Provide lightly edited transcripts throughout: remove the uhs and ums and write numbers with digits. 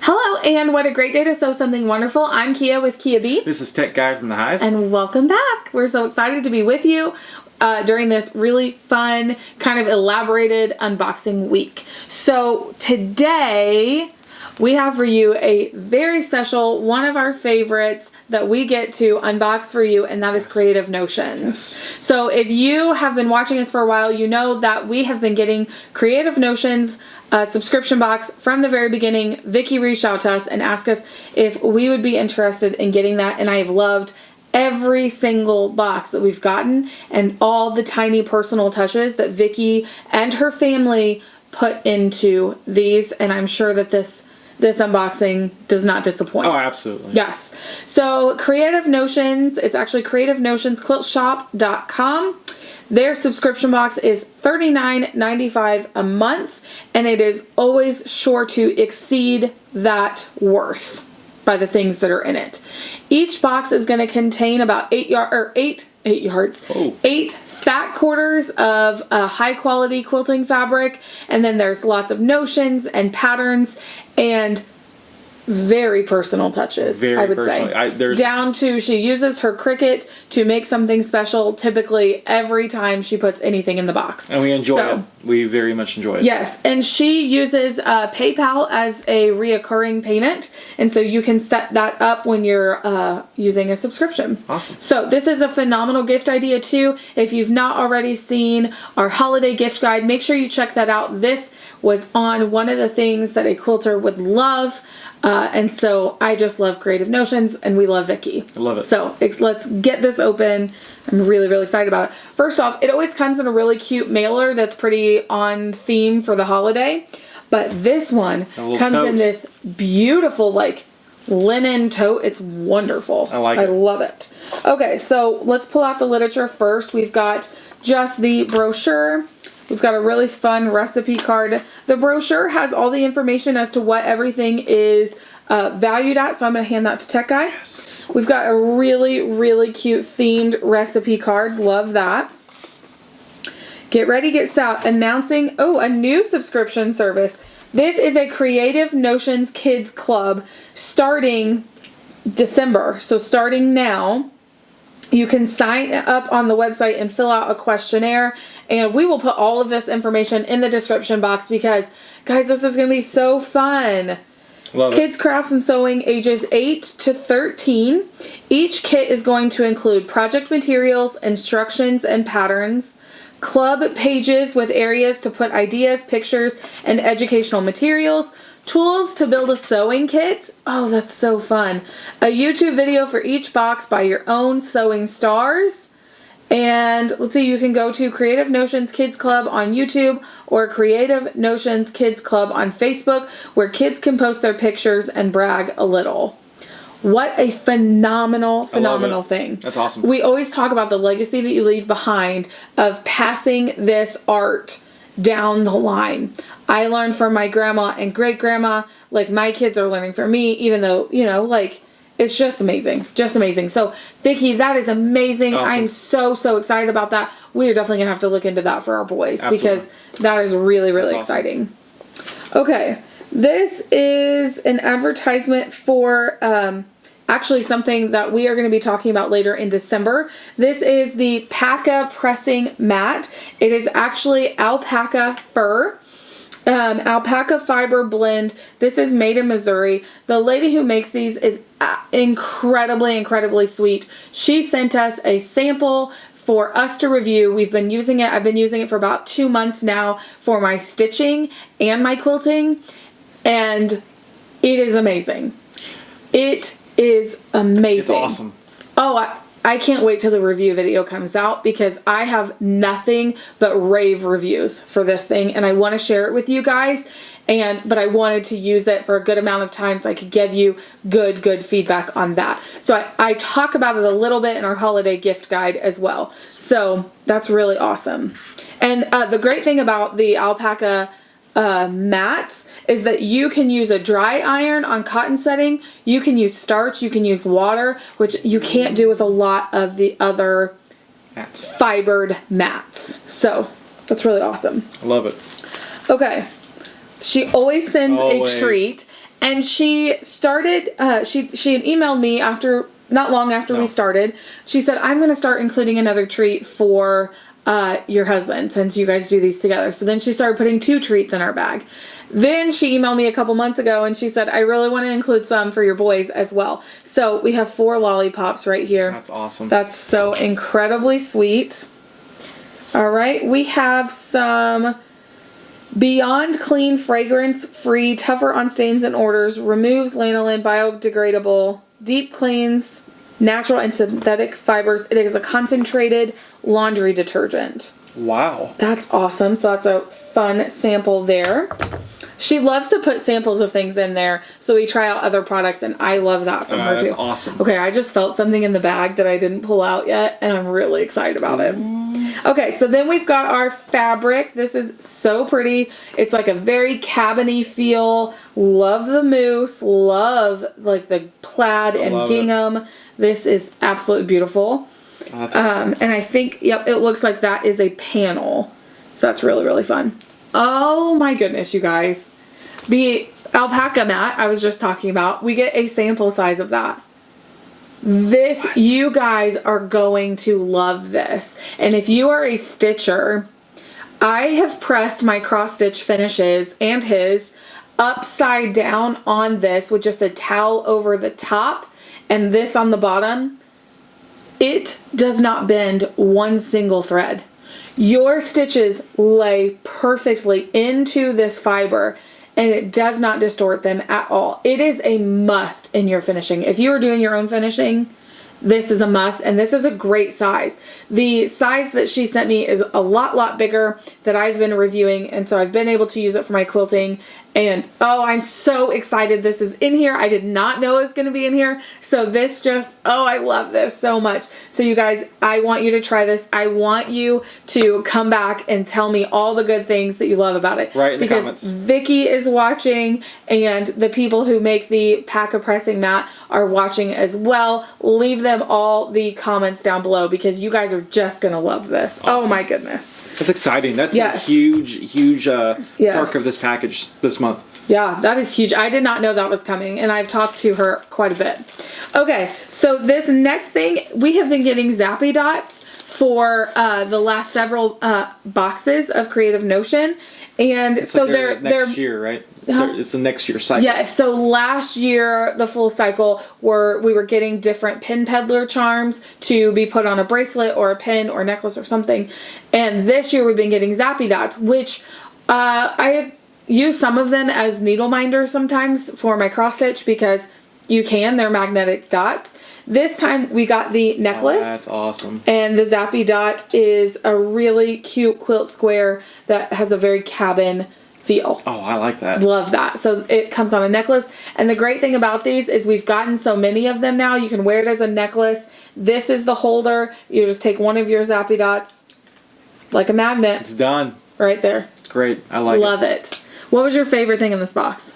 Hello, and what a great day to sew something wonderful. I'm Kia with Kia B. This is Tech Guy from the Hive. And welcome back. We're so excited to be with you during this really fun, kind of elaborated unboxing week. So today we have for you a very special, one of our favorites that we get to unbox for you, and that is Creative Notions. So if you have been watching us for a while, you know that we have been getting Creative Notions subscription box from the very beginning. Vicky reached out to us and asked us if we would be interested in getting that, and I have loved every single box that we've gotten and all the tiny personal touches that Vicky and her family put into these, and I'm sure that this unboxing does not disappoint. Oh, absolutely. Yes. So Creative Notions, it's actually creativeNotionsQuiltShop.com. Their subscription box is $39.95 a month, and it is always sure to exceed that worth by the things that are in it. Each box is going to contain about 8 fat quarters of high quality quilting fabric, and then there's lots of notions and patterns and very personal touches, I would say. Down to she uses her Cricut to make something special typically every time she puts anything in the box. And we enjoy it. We very much enjoy it. Yes, and she uses PayPal as a reoccurring payment, and so you can set that up when you're using a subscription. Awesome. So this is a phenomenal gift idea too. If you've not already seen our holiday gift guide, make sure you check that out. This was on one of the things that a quilter would love. And so I just love Creative Notions, and we love Vicky. I love it. So let's get this open. I'm really, really excited about it. First off, it always comes in a really cute mailer that's pretty on theme for the holiday. But this one comes in this beautiful, like, linen tote. It's wonderful. I like it. I love it. Okay, so let's pull out the literature first. We've got just the brochure. We've got a really fun recipe card. The brochure has all the information as to what everything is valued at, so I'm going to hand that to Tech Guy. Yes. We've got a really, really cute themed recipe card. Love that. Get ready, get set. Announcing, a new subscription service. This is a Creative Notions Kids Club starting December. So starting now, you can sign up on the website and fill out a questionnaire, and we will put all of this information in the description box because, guys, this is going to be so fun. Kids crafts and sewing ages 8 to 13. Each kit is going to include project materials, instructions, and patterns, club pages with areas to put ideas, pictures, and educational materials, tools to build a sewing kit. Oh, that's so fun. A YouTube video for each box by your own sewing stars. And let's see, you can go to Creative Notions Kids Club on YouTube or Creative Notions Kids Club on Facebook, where kids can post their pictures and brag a little. What a phenomenal thing. That's awesome. We always talk about the legacy that you leave behind of passing this art down the line. I learned from my grandma and great grandma, like my kids are learning from me, even though, like, it's just amazing. Just amazing. So, Vicky, that is amazing. Awesome. I'm so excited about that. We are definitely going to have to look into that for our boys. Absolutely. Because that is really, really exciting. Awesome. Okay. This is an advertisement for actually something that we are going to be talking about later in December. This is the Paca pressing mat. It is actually alpaca fur. Alpaca fiber blend. This is made in Missouri. The lady who makes these is incredibly sweet. She sent us a sample for us to review. We've been using it. I've been using it for about 2 months now for my stitching and my quilting, and it is amazing. It is amazing. It's awesome. Oh, I can't wait till the review video comes out because I have nothing but rave reviews for this thing, and I want to share it with you guys. But I wanted to use it for a good amount of time so I could give you good feedback on that. So I talk about it a little bit in our holiday gift guide as well. So that's really awesome. And the great thing about the alpaca mats is that you can use a dry iron on cotton setting. You can use starch. You can use water, which you can't do with a lot of the other fibered mats. So that's really awesome. I love it. Okay. She always sends a treat, And she started, she had emailed me not long after we started. She said, I'm going to start including another treat for your husband since you guys do these together. So then she started putting 2 treats in our bag. Then she emailed me a couple months ago and she said, I really want to include some for your boys as well. So we have 4 lollipops right here. That's awesome. That's so incredibly sweet. All right. We have some Beyond Clean fragrance free, tougher on stains and odors, removes lanolin, biodegradable, deep cleans, natural and synthetic fibers. It is a concentrated laundry detergent. Wow. That's awesome. So that's a fun sample there. She loves to put samples of things in there, so we try out other products, and I love that from her too. That's awesome. Okay, I just felt something in the bag that I didn't pull out yet, and I'm really excited about it. Okay, so then we've got our fabric. This is so pretty. It's like a very cabiny feel. Love the mousse. Love like the plaid and gingham. This is absolutely beautiful. Oh, that's awesome. And I think, yep, it looks like that is a panel. So that's really, really fun. Oh my goodness, you guys. The alpaca mat I was just talking about, we get a sample size of that. This, what? You guys are going to love this. And if you are a stitcher, I have pressed my cross stitch finishes and his upside down on this with just a towel over the top and this on the bottom. It does not bend one single thread. Your stitches lay perfectly into this fiber and it does not distort them at all. It is a must in your finishing. If you are doing your own finishing, this is a must, and this is a great size. The size that she sent me is a lot bigger that I've been reviewing, and so I've been able to use it for my quilting. And oh, I'm so excited this is in here. I did not know it was going to be in here. So this just, oh, I love this so much. So you guys, I want you to try this. I want you to come back and tell me all the good things that you love about it. Right in the comments. Because Vicky is watching and the people who make the pack pressing mat are watching as well. Leave them all the comments down below because you guys are just going to love this. Awesome. Oh my goodness. That's exciting. That's a huge perk of this package this month. Yeah, that is huge. I did not know that was coming, and I've talked to her quite a bit. Okay, so this next thing, we have been getting Zappy Dots for the last several boxes of Creative Notion, and it's so like they're next year, right? So it's the next year cycle. Yeah, so last year, the full cycle, we were getting different pin peddler charms to be put on a bracelet or a pin or necklace or something. And this year we've been getting Zappy Dots, which I use some of them as needle minders sometimes for my cross stitch because they're magnetic dots. This time we got the necklace. Oh, that's awesome. And the Zappy Dot is a really cute quilt square that has a very cabin feel. Oh, I like that. Love that. So it comes on a necklace. And the great thing about these is we've gotten so many of them now. You can wear it as a necklace. This is the holder. You just take one of your Zappy Dots like a magnet. It's done. Right there. Great. I like it. Love it. What was your favorite thing in this box?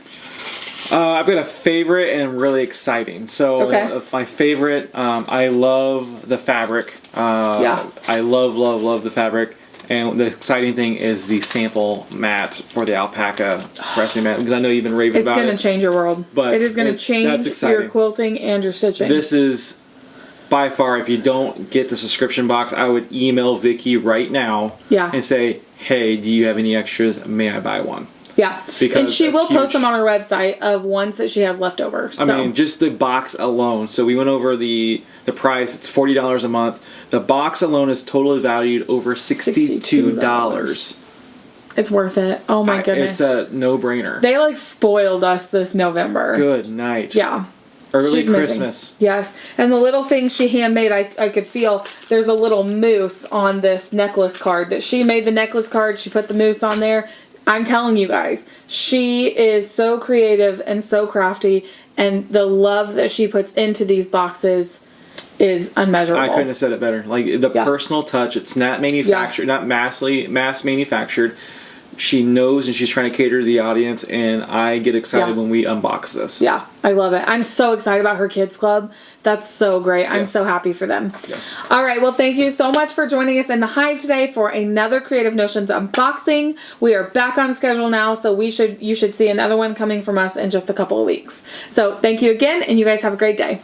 I've got a favorite and really exciting. So my favorite, I love the fabric. I love the fabric. And the exciting thing is the sample mat for the alpaca pressing mat, because I know you've been raving about it. It's going to change your world. But it is going to change your quilting and your stitching. This is, by far, if you don't get the subscription box, I would email Vicky right now and say, hey, do you have any extras? May I buy one? Yeah, and she will post them on her website of ones that she has left over. So. I mean, just the box alone. So we went over the price. It's $40 a month. The box alone is totally valued over $62. It's worth it. Oh my goodness. It's a no-brainer. They like spoiled us this November. Good night. Yeah. Early Christmas. Yes. And the little thing she handmade, I could feel there's a little mousse on this necklace card that she made the necklace card. She put the mousse on there. I'm telling you guys, she is so creative and so crafty, and the love that she puts into these boxes is unmeasurable. I couldn't have said it better. Like the personal touch, it's not manufactured, not mass manufactured. She knows, and she's trying to cater to the audience, and I get excited when we unbox this. Yeah, I love it. I'm so excited about her kids club. That's so great. I'm so happy for them. Yes. All right. Well, thank you so much for joining us in the Hive today for another Creative Notions unboxing. We are back on schedule now, so you should see another one coming from us in just a couple of weeks. So thank you again, and you guys have a great day.